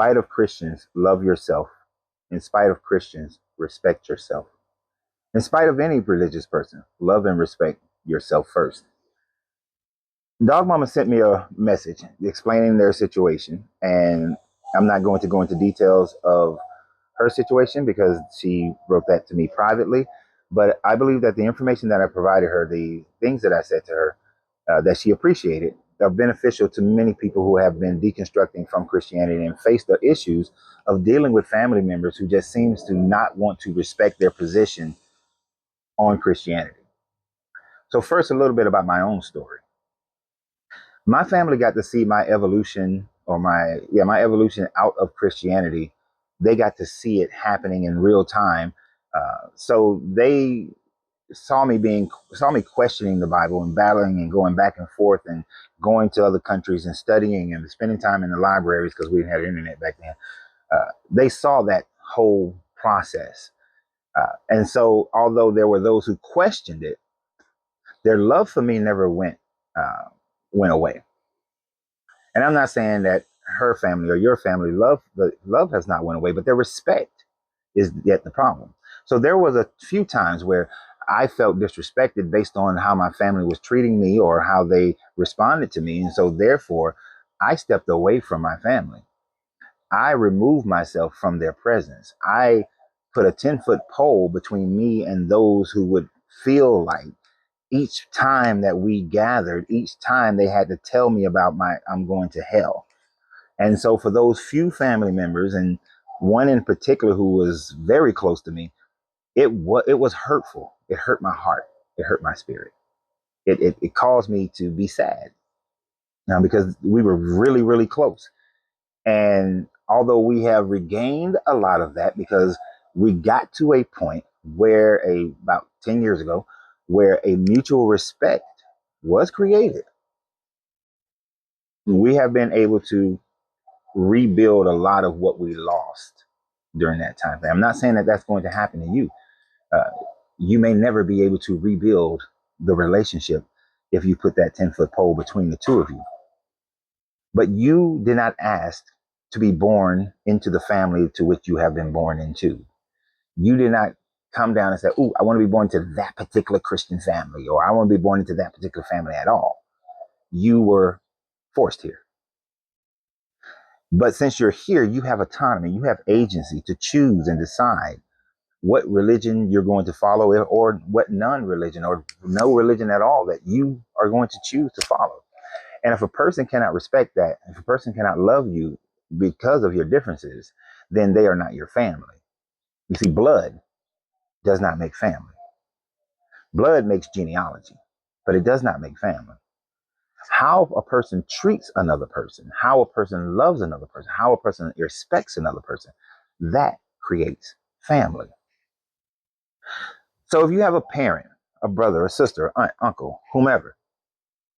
spite of Christians, love yourself. In spite of Christians, respect yourself. In spite of any religious person, love and respect yourself first. Dog Mama sent me a message explaining their situation, and I'm not going to go into details of her situation because she wrote that to me privately. But I believe that the information that I provided her, the things that I said to her, that she appreciated, are beneficial to many people who have been deconstructing from Christianity and face the issues of dealing with family members who just seems to not want to respect their position on Christianity. So first, a little bit about my own story. My family got to see my evolution, or my evolution out of Christianity. They got to see it happening in real time. So they saw me questioning the Bible and battling and going back and forth and going to other countries and studying and spending time in the libraries because we didn't have internet back then. They saw that whole process. And so although there were those who questioned it, their love for me never went away. And I'm not saying that her family or your family the love has not went away, but their respect is yet the problem. So there was a few times where I felt disrespected based on how my family was treating me or how they responded to me. And so therefore I stepped away from my family. I removed myself from their presence. I put a 10-foot pole between me and those who would feel like each time that we gathered, each time they had to tell me about I'm going to hell. And so for those few family members, and one in particular who was very close to me, it was hurtful. It hurt my heart. It hurt my spirit. It caused me to be sad now because we were really, really close. And although we have regained a lot of that because we got to a point where about 10 years ago, where a mutual respect was created, we have been able to rebuild a lot of what we lost during that time. I'm not saying that that's going to happen to you. Uh, you may never be able to rebuild the relationship if you put that 10-foot pole between the two of you. But you did not ask to be born into the family to which you have been born into. You did not come down and say, "Ooh, I want to be born to that particular Christian family," or "I want to be born into that particular family" at all. You were forced here. But since you're here, you have autonomy, you have agency to choose and decide what religion you're going to follow or what non-religion or no religion at all that you are going to choose to follow. And if a person cannot respect that, if a person cannot love you because of your differences, then they are not your family. You see, blood does not make family. Blood makes genealogy, but it does not make family. How a person treats another person, how a person loves another person, how a person respects another person, that creates family. So if you have a parent, a brother, a sister, aunt, uncle, whomever,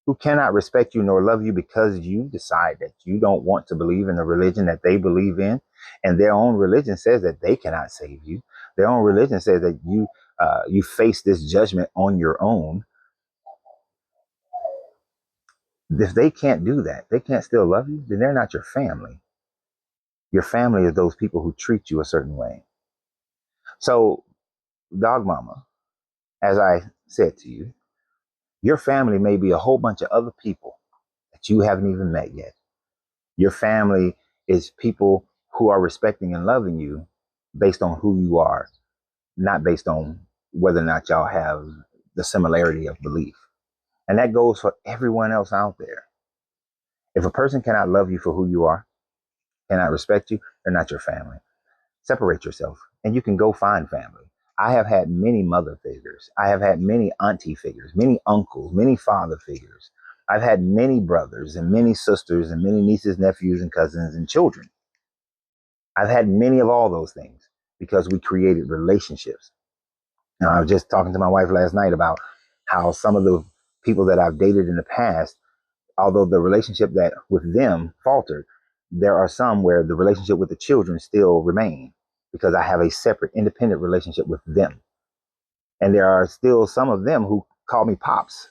who cannot respect you nor love you because you decide that you don't want to believe in the religion that they believe in, and their own religion says that they cannot save you, their own religion says that you face this judgment on your own. If they can't do that, they can't still love you, then they're not your family. Your family is those people who treat you a certain way. So, Dog Mama, as I said to you, your family may be a whole bunch of other people that you haven't even met yet. Your family is people who are respecting and loving you based on who you are, not based on whether or not y'all have the similarity of belief. And that goes for everyone else out there. If a person cannot love you for who you are, cannot respect you, they're not your family. Separate yourself and you can go find family. I have had many mother figures. I have had many auntie figures, many uncles, many father figures. I've had many brothers and many sisters and many nieces, nephews, and cousins and children. I've had many of all those things because we created relationships. Now, I was just talking to my wife last night about how some of the people that I've dated in the past, although the relationship that with them faltered, there are some where the relationship with the children still remain because I have a separate independent relationship with them. And there are still some of them who call me pops.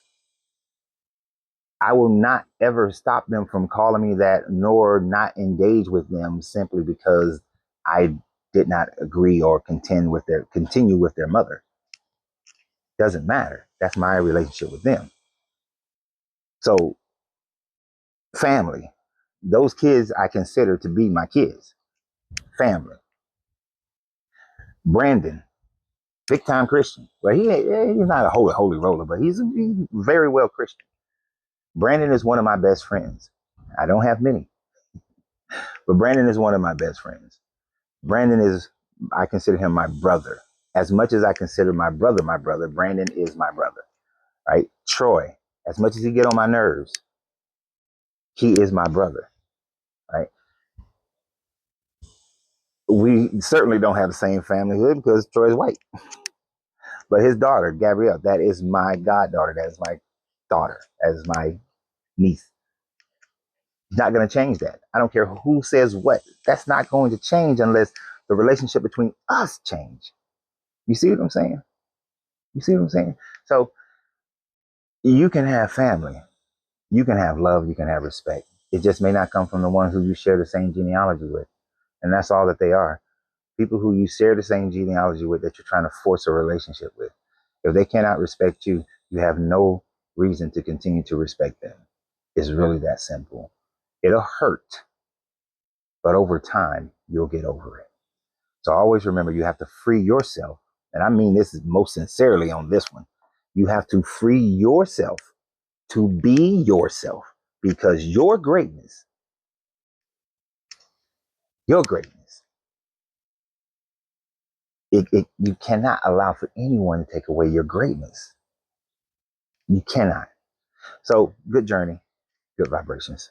I will not ever stop them from calling me that, nor not engage with them simply because I did not agree or continue with their mother. Doesn't matter. That's my relationship with them. So family, those kids I consider to be my kids. Family. Brandon, big time Christian. Well, he's not a holy roller, but he's very well Christian. Brandon is one of my best friends. I don't have many, but Brandon is one of my best friends. Brandon is, I consider him my brother. As much as I consider my brother, Brandon is my brother, right? Troy, as much as he get on my nerves, he is my brother, right? We certainly don't have the same familyhood because Troy's white, but his daughter, Gabrielle, that is my goddaughter. That is my daughter. That is my niece. Not going to change that. I don't care who says what. That's not going to change unless the relationship between us change. You see what I'm saying? You see what I'm saying? So you can have family, you can have love, you can have respect. It just may not come from the ones who you share the same genealogy with. And that's all that they are. People who you share the same genealogy with that you're trying to force a relationship with. If they cannot respect you, you have no reason to continue to respect them. It's really that simple. It'll hurt, but over time, you'll get over it. So always remember, you have to free yourself. And I mean this is most sincerely on this one. You have to free yourself to be yourself because your greatness, you cannot allow for anyone to take away your greatness. You cannot. So good journey, good vibrations.